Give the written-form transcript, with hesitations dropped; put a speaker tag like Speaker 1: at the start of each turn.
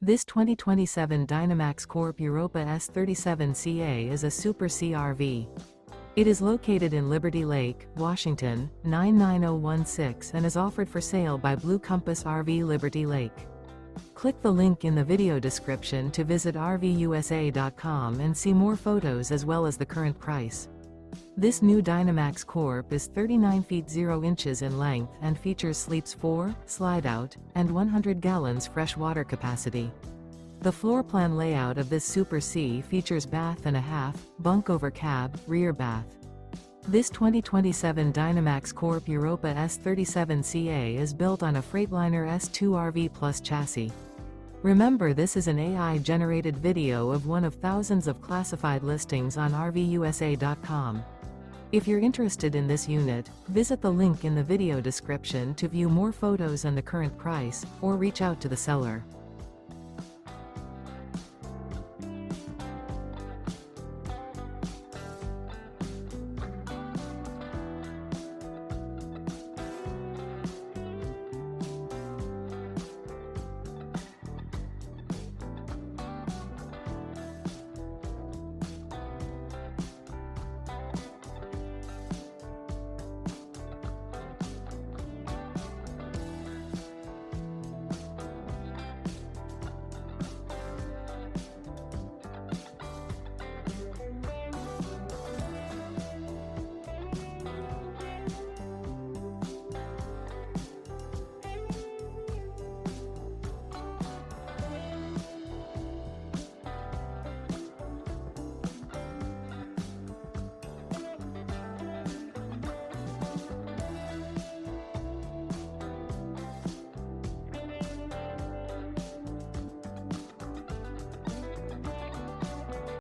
Speaker 1: This 2027 Dynamax Corp Europa S37CA is a Super CRV. It is located in Liberty Lake, Washington, 99016 and is offered for sale by Blue Compass RV Liberty Lake. Click the link in the video description to visit RVUSA.com and see more photos as well as the current price. This new Dynamax Corp is 39 feet 0 inches in length and features sleeps 4, Slideout, and 100 gallons fresh water capacity. The floor plan layout of this Super C features bath and a half, bunk over cab, rear bath. This 2027 Dynamax Corp Europa S37CA is built on a Freightliner S2RV PLUS chassis. Remember, this is an AI-generated video of one of thousands of classified listings on RVUSA.com. If you're interested in this unit, visit the link in the video description to view more photos and the current price, or reach out to the seller.